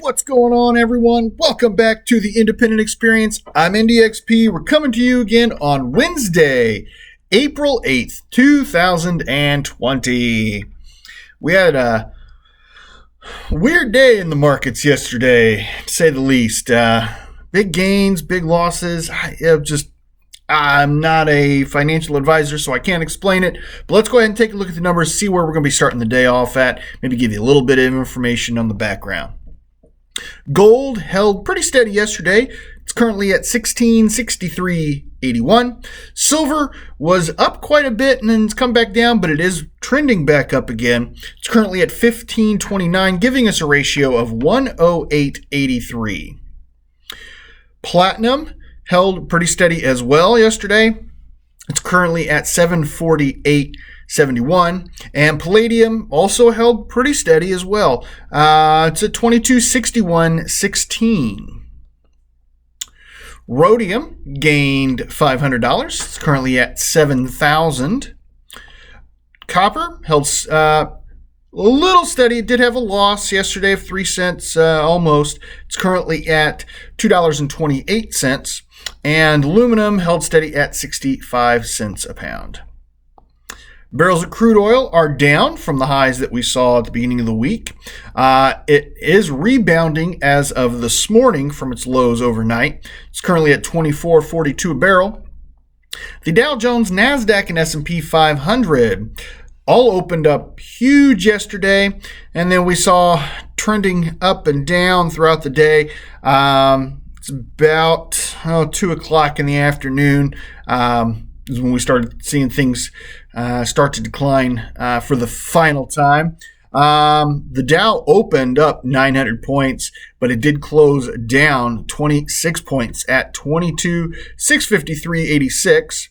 What's going on, everyone? Welcome back to the Independent Experience. I'm Indy XP. We're coming to you again on Wednesday, April 8th, 2020. We had a weird day in the markets yesterday, to say the least. Big gains, big losses. I'm not a financial advisor, so I can't explain it. But let's go ahead and take a look at the numbers, see where we're going to be starting the day off at, maybe give you a little bit of information on the background. Gold held pretty steady yesterday. It's currently at $1663.81. Silver was up quite a bit and then it's come back down, but it is trending back up again. It's currently at $15.29, giving us a ratio of 108.83. Platinum held pretty steady as well yesterday. It's currently at $748.71, and palladium also held pretty steady as well. It's at $2261.16. Rhodium gained $500. It's currently at $7,000. Copper held a little steady. It did have a loss yesterday of 3 cents almost. It's currently at $2.28. And aluminum held steady at 65 cents a pound. Barrels of crude oil are down from the highs that we saw at the beginning of the week. It is rebounding as of this morning from its lows overnight. It's currently at $24.42 a barrel. The Dow Jones, NASDAQ, and S&P 500 all opened up huge yesterday, and then we saw trending up and down throughout the day. It's about 2 o'clock in the afternoon is when we started seeing things start to decline for the final time. The Dow opened up 900 points, but it did close down 26 points at 22,653.86.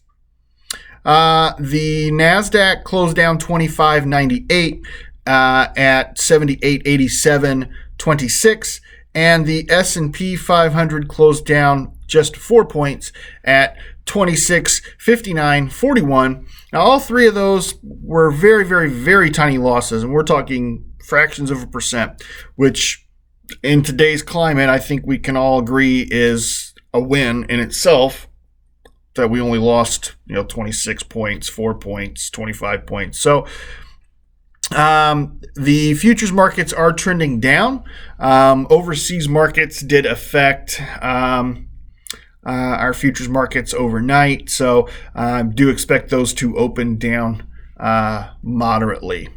The NASDAQ closed down 25.98 at 78.87.26. And the S&P 500 closed down just 4 points at 26.59.41. Now, all three of those were very, very, very tiny losses, and we're talking fractions of a percent, which in today's climate, I think we can all agree is a win in itself, that we only lost 26 points, 4 points, 25 points. So the futures markets are trending down. Overseas markets did affect our futures markets overnight, so do expect those to open down moderately.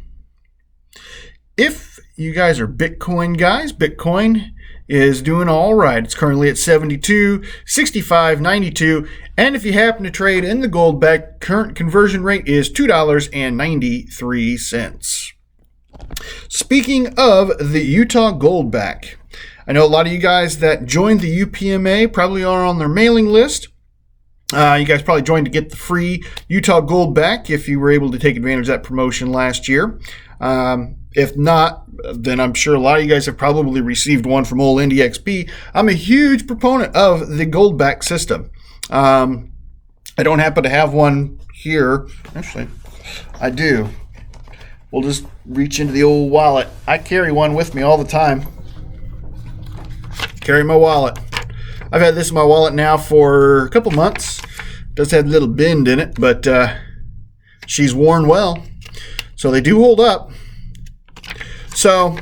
If you guys are Bitcoin guys, Bitcoin is doing all right. It's currently at 72.65.92, and if you happen to trade in the Goldback, current conversion rate is $2.93. Speaking of the Utah Goldback, I know a lot of you guys that joined the UPMA probably are on their mailing list. You guys probably joined to get the free Utah Goldback if you were able to take advantage of that promotion last year. If not, then I'm sure a lot of you guys have probably received one from old Indy XP. I'm a huge proponent of the Goldback system. I don't happen to have one here. Actually, I do. We'll just reach into the old wallet. I carry one with me all the time. Carry my wallet. I've had this in my wallet now for a couple months. It does have a little bend in it, but she's worn well. So they do hold up. So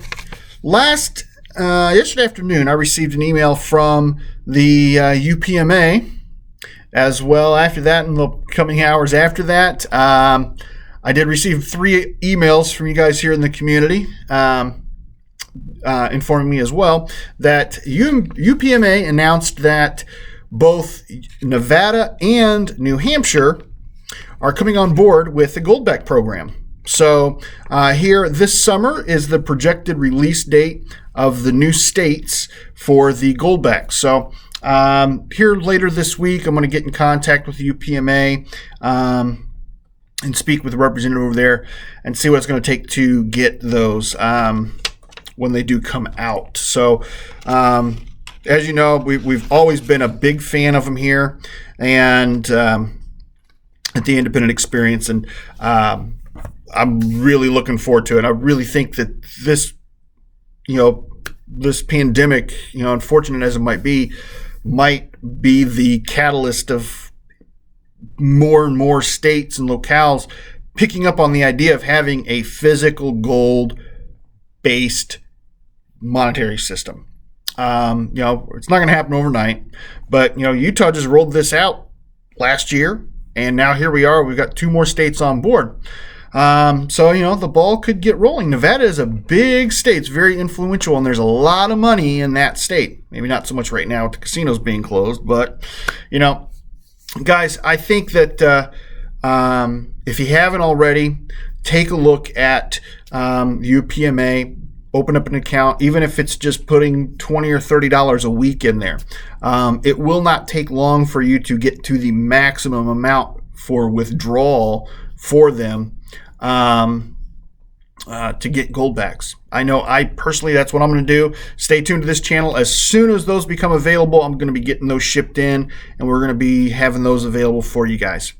yesterday afternoon, I received an email from the UPMA. As well, after that, in the coming hours after that, I did receive 3 emails from you guys here in the community informing me as well that UPMA announced that both Nevada and New Hampshire are coming on board with the Goldback program. So here this summer is the projected release date of the new states for the Goldback. So here later this week, I'm going to get in contact with the UPMA and speak with the representative over there and see what it's going to take to get those when they do come out. So as you know, we've always been a big fan of them here and at the Independent Experience, and I'm really looking forward to it. I really think that this, this pandemic, unfortunate as it might be the catalyst of more and more states and locales picking up on the idea of having a physical gold-based monetary system. It's not going to happen overnight, but Utah just rolled this out last year, and now here we are. We've got 2 more states on board. So the ball could get rolling. Nevada is a big state. It's very influential, and there's a lot of money in that state. Maybe not so much right now with the casinos being closed, but guys, I think that if you haven't already, take a look at UPMA. Open up an account, even if it's just putting $20 or $30 a week in there. It will not take long for you to get to the maximum amount for withdrawal for them to get Goldbacks. I know I personally, that's what I'm going to do. Stay tuned to this channel. As soon as those become available, I'm going to be getting those shipped in, and we're going to be having those available for you guys.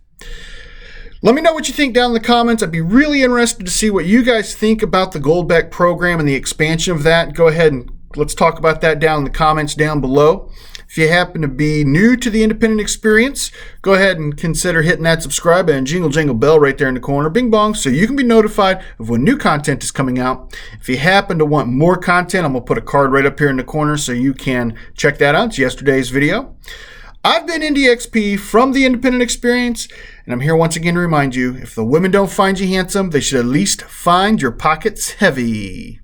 Let me know what you think down in the comments. I'd be really interested to see what you guys think about the Goldback program and the expansion of that. Go ahead and let's talk about that down in the comments down below. If you happen to be new to the independent experience, go ahead and consider hitting that subscribe and jingle bell right there in the corner, bing bong, so you can be notified of when new content is coming out. If you happen to want more content, I'm going to put a card right up here in the corner so you can check that out. It's yesterday's video. I've been Indy XP from the Independent Experience, and I'm here once again to remind you, if the women don't find you handsome, they should at least find your pockets heavy.